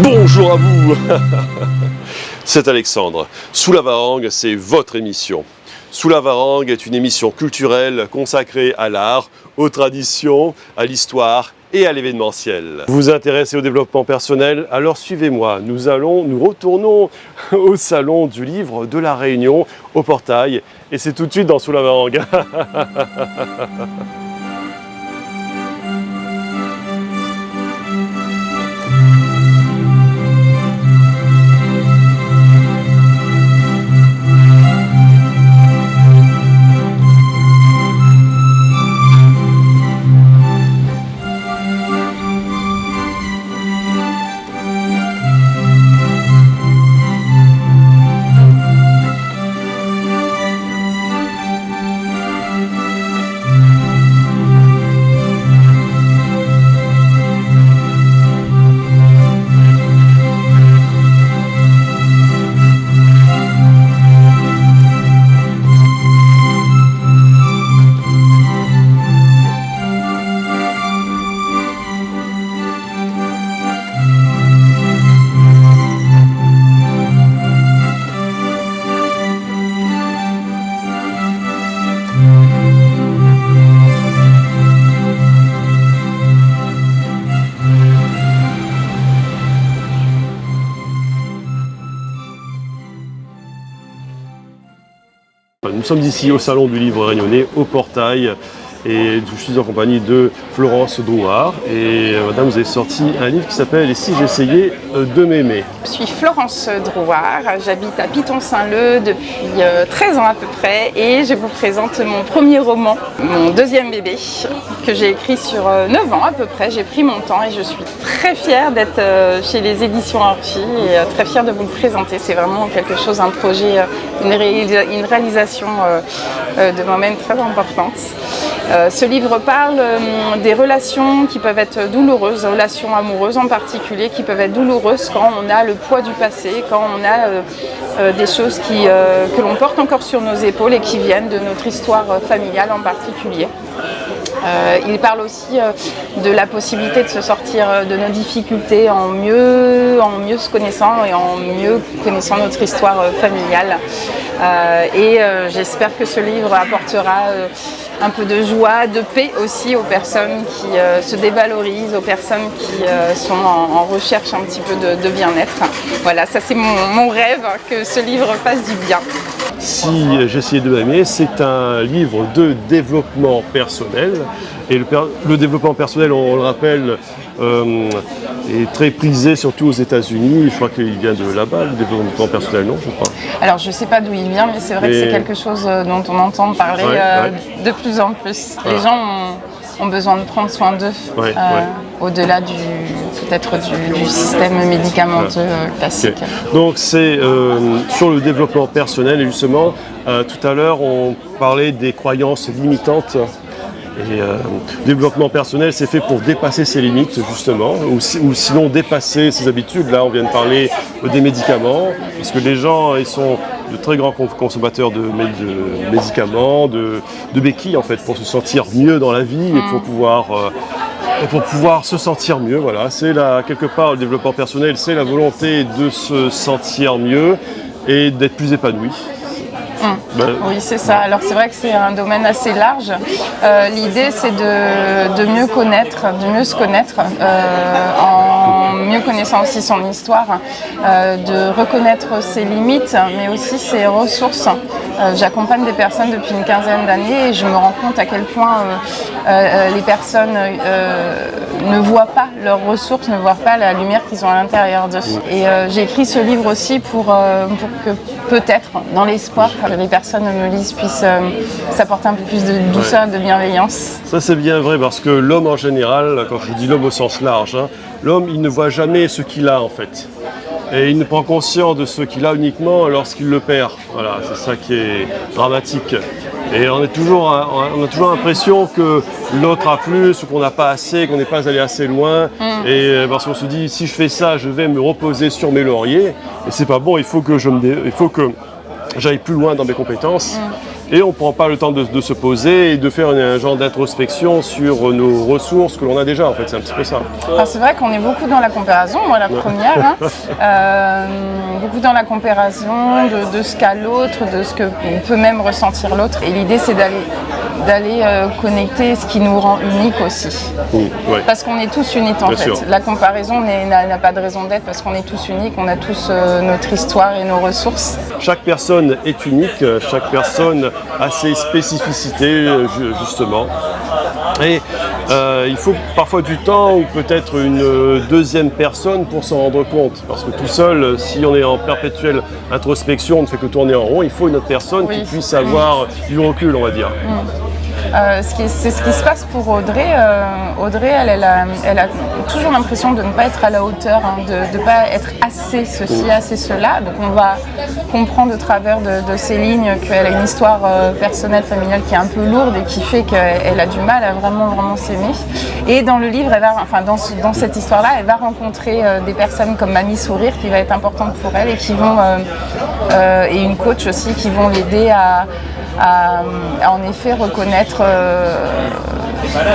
Bonjour à vous. C'est Alexandre. Sous la Varangue, c'est votre émission. Sous la Varangue est une émission culturelle consacrée à l'art, aux traditions, à l'histoire et à l'événementiel. Vous vous intéressez au développement personnel? Alors suivez-moi, nous retournons au salon du livre de la Réunion, au Portail, et c'est tout de suite dans Sous la Varangue. Nous sommes ici au Salon du Livre Réunionnais, au Portail, et je suis en compagnie de Florence Drouard. Et madame, vous avez sorti un livre qui s'appelle « Et si j'essayais de m'aimer ». Je suis Florence Drouard, j'habite à Piton-Saint-Leu depuis 13 ans à peu près, et je vous présente mon premier roman, mon deuxième bébé, que j'ai écrit sur 9 ans à peu près. J'ai pris mon temps et je suis très fière d'être chez les éditions Archie et très fière de vous le présenter. C'est vraiment quelque chose, un projet, une réalisation de moi-même très importante. Ce livre parle des relations qui peuvent être douloureuses, relations amoureuses en particulier, qui peuvent être douloureuses quand on a le poids du passé, quand on a des choses que l'on porte encore sur nos épaules et qui viennent de notre histoire familiale en particulier. Il parle aussi de la possibilité de se sortir de nos difficultés en mieux se connaissant et en mieux connaissant notre histoire familiale. J'espère que ce livre apportera un peu de joie, de paix aussi aux personnes qui se dévalorisent, aux personnes qui sont en recherche un petit peu de bien-être. Voilà, ça c'est mon rêve, que ce livre fasse du bien. Si j'essayais de m'aimer, c'est un livre de développement personnel. Et le développement personnel, on le rappelle, est très prisé, surtout aux États-Unis. Je crois qu'il vient de là-bas, le développement personnel, non, je crois. Alors, je ne sais pas d'où il vient, mais c'est vrai que c'est quelque chose dont on entend parler de plus en plus. Voilà. Les gens ont besoin de prendre soin d'eux, au-delà peut-être du système médicamenteux classique. Okay. Donc, c'est sur le développement personnel, et justement, tout à l'heure, on parlait des croyances limitantes. Et le développement personnel, c'est fait pour dépasser ses limites, justement, ou sinon dépasser ses habitudes. Là, on vient de parler des médicaments, parce que les gens, ils sont de très grands consommateurs de médicaments, de béquilles, en fait, pour se sentir mieux dans la vie et pour pouvoir se sentir mieux. Voilà, c'est quelque part, le développement personnel, c'est la volonté de se sentir mieux et d'être plus épanoui. Oui, c'est ça. Alors c'est vrai que c'est un domaine assez large. L'idée, c'est de mieux connaître, de mieux se connaître, en mieux connaissant aussi son histoire, de reconnaître ses limites, mais aussi ses ressources. J'accompagne des personnes depuis une quinzaine d'années et je me rends compte à quel point les personnes ne voient pas leurs ressources, ne voient pas la lumière qu'ils ont à l'intérieur d'eux. Et j'ai écrit ce livre aussi pour que peut-être, dans l'espoir que les personnes me lisent, puissent s'apporter un peu plus de douceur, de bienveillance. Ça c'est bien vrai, parce que l'homme en général, quand je dis l'homme au sens large, l'homme il ne voit jamais ce qu'il a en fait. Et il ne prend conscience de ce qu'il a uniquement lorsqu'il le perd. Voilà, c'est ça qui est dramatique. Et on a toujours l'impression que l'autre a plus, ou qu'on n'a pas assez, qu'on n'est pas allé assez loin. Et parce qu'on se dit, si je fais ça, je vais me reposer sur mes lauriers. Et c'est pas bon, il faut que j'aille plus loin dans mes compétences. et on ne prend pas le temps de se poser et de faire un genre d'introspection sur nos ressources que l'on a déjà, en fait, c'est un petit peu ça. Alors c'est vrai qu'on est beaucoup dans la comparaison, moi la première, beaucoup dans la comparaison de ce qu'a l'autre, de ce que peut même ressentir l'autre, et l'idée c'est d'aller connecter ce qui nous rend unique aussi. Ouais. Parce qu'on est tous uniques en Bien fait. sûr. La comparaison n'a pas de raison d'être parce qu'on est tous uniques, on a tous notre histoire et nos ressources. Chaque personne est unique, chaque personne a ses spécificités justement. Et il faut parfois du temps ou peut-être une deuxième personne pour s'en rendre compte. Parce que tout seul, si on est en perpétuelle introspection, on ne fait que tourner en rond, il faut une autre personne qui puisse avoir du recul, on va dire. C'est ce qui se passe pour Audrey. Audrey, elle a toujours l'impression de ne pas être à la hauteur, de ne pas être assez ceci, assez cela. Donc on va comprendre au travers de ces lignes qu'elle a une histoire personnelle, familiale qui est un peu lourde et qui fait qu'elle a du mal à vraiment s'aimer. Et dans le livre, dans cette histoire-là, elle va rencontrer des personnes comme Mamie Sourire qui va être importante pour elle et qui vont et une coach aussi qui vont l'aider à en effet reconnaître,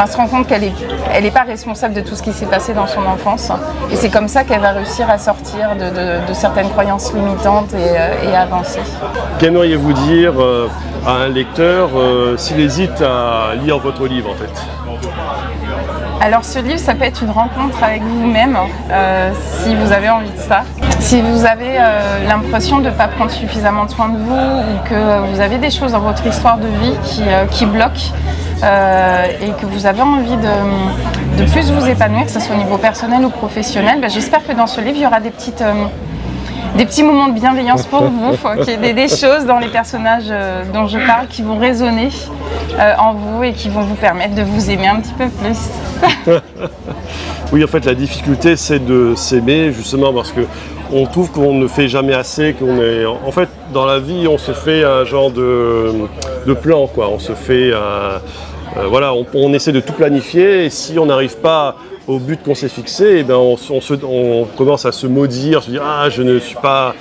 se rendre compte qu'elle est pas responsable de tout ce qui s'est passé dans son enfance. Et c'est comme ça qu'elle va réussir à sortir de certaines croyances limitantes et avancer. Qu'aimeriez-vous dire à un lecteur s'il hésite à lire votre livre en fait? Alors ce livre, ça peut être une rencontre avec vous-même, si vous avez envie de ça. Si vous avez l'impression de ne pas prendre suffisamment soin de vous ou que vous avez des choses dans votre histoire de vie qui bloquent et que vous avez envie de plus vous épanouir, que ce soit au niveau personnel ou professionnel, j'espère que dans ce livre, il y aura des petits moments de bienveillance pour vous, qu'il y ait des choses dans les personnages dont je parle qui vont résonner en vous et qui vont vous permettre de vous aimer un petit peu plus. Oui, en fait, la difficulté, c'est de s'aimer, justement, parce que on trouve qu'on ne fait jamais assez, En fait, dans la vie, on se fait un genre de plan, quoi. On se fait... voilà, on essaie de tout planifier, et si on n'arrive pas au but qu'on s'est fixé, on commence à se maudire, se dire « Ah, j'ai pas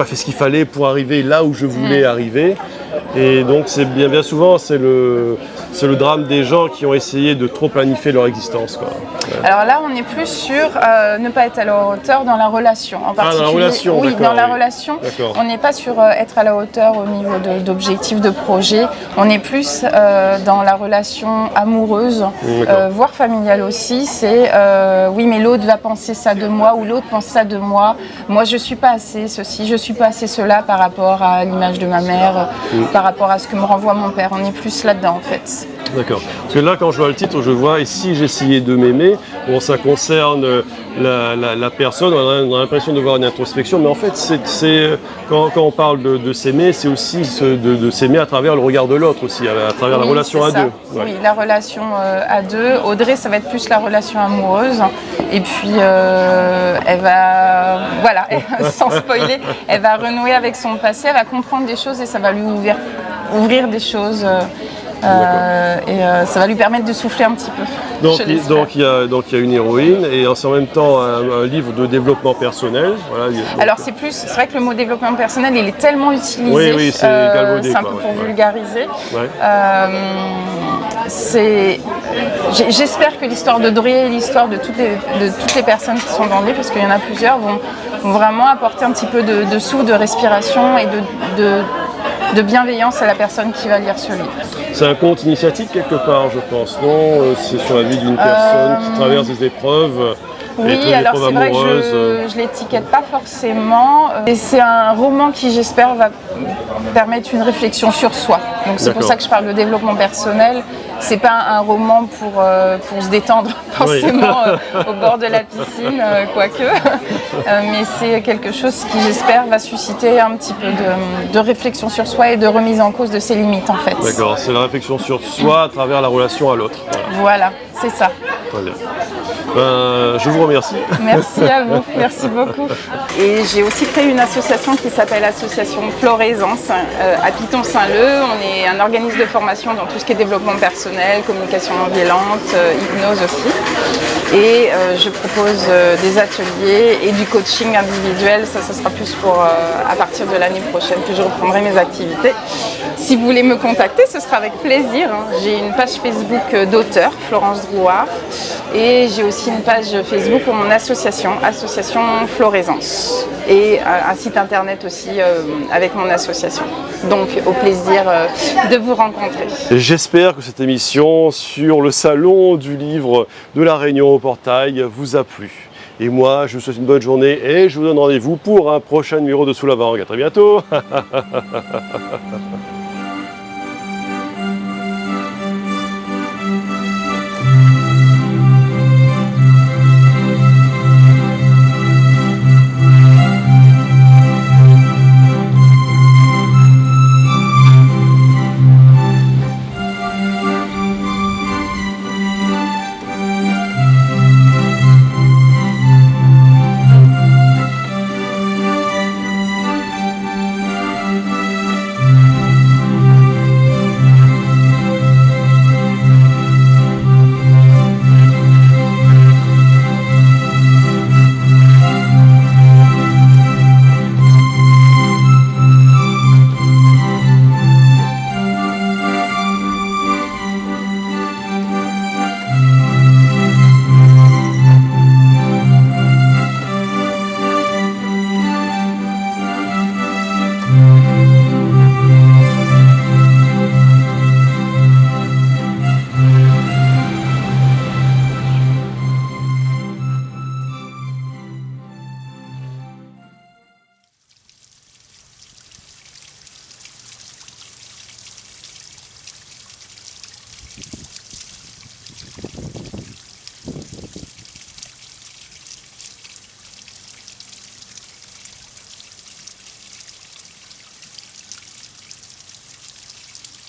fait ce qu'il fallait pour arriver là où je voulais arriver ». Et donc c'est bien souvent c'est le drame des gens qui ont essayé de trop planifier leur existence, quoi. Ouais. Alors là on est plus sur ne pas être à la hauteur dans la relation en particulier. Dans la relation, oui, dans la relation. D'accord. On n'est pas sur être à la hauteur au niveau d'objectifs, de projets. On est plus dans la relation amoureuse, voire familiale aussi. C'est oui mais l'autre va penser ça de moi ou l'autre pense ça de moi. Moi je suis pas assez ceci, je suis pas assez cela par rapport à l'image de ma mère. Par rapport à ce que me renvoie mon père. On est plus là-dedans en fait. D'accord. Parce que là, quand je vois le titre, je vois « Et si j'essayais de m'aimer », bon, ça concerne la personne, on a l'impression de voir une introspection, mais en fait, quand on parle de s'aimer, c'est aussi de s'aimer à travers le regard de l'autre aussi, à travers la relation à deux. Ouais. Oui, la relation à deux. Audrey, ça va être plus la relation amoureuse. Et puis, elle va, voilà, sans spoiler, elle va renouer avec son passé, elle va comprendre des choses et ça va lui ouvrir des choses. Ça va lui permettre de souffler un petit peu. Donc il y a une héroïne et c'est en même temps un livre de développement personnel. Voilà, alors c'est vrai que le mot développement personnel il est tellement utilisé, oui, c'est galvaudé, c'est un peu pour vulgariser. Ouais. J'espère que l'histoire de Audrey et l'histoire de toutes les personnes qui sont dans le livre, parce qu'il y en a plusieurs, vont vraiment apporter un petit peu de souffle, de respiration et de bienveillance à la personne qui va lire ce livre. C'est un conte initiatique quelque part, je pense, non? C'est sur la vie d'une personne qui traverse des épreuves. Oui, alors c'est vrai que je ne l'étiquette pas forcément. Et c'est un roman qui, j'espère, va permettre une réflexion sur soi. Donc c'est pour ça que je parle de développement personnel. C'est pas un roman pour se détendre forcément au bord de la piscine, quoique. Mais c'est quelque chose qui, j'espère, va susciter un petit peu de réflexion sur soi et de remise en cause de ses limites, en fait. D'accord, c'est la réflexion sur soi à travers la relation à l'autre. Voilà, c'est ça. Très bien. Je vous remercie. Merci à vous, merci beaucoup. Et j'ai aussi créé une association qui s'appelle Association Floraisance à Piton-Saint-Leu. On est un organisme de formation dans tout ce qui est développement personnel, communication non violente, hypnose aussi. Et je propose des ateliers et du coaching individuel. Ça sera plus pour à partir de l'année prochaine que je reprendrai mes activités. si vous voulez me contacter, ce sera avec plaisir. J'ai une page Facebook d'auteur, Florence Drouhard, et j'ai aussi une page Facebook pour mon association, Association Floraisance, et un site internet aussi avec mon association. Donc au plaisir de vous rencontrer. J'espère que cette émission sur le salon du livre de la Réunion au Portail vous a plu. Et moi, je vous souhaite une bonne journée et je vous donne rendez-vous pour un prochain numéro de Sous la Vangue. À très bientôt.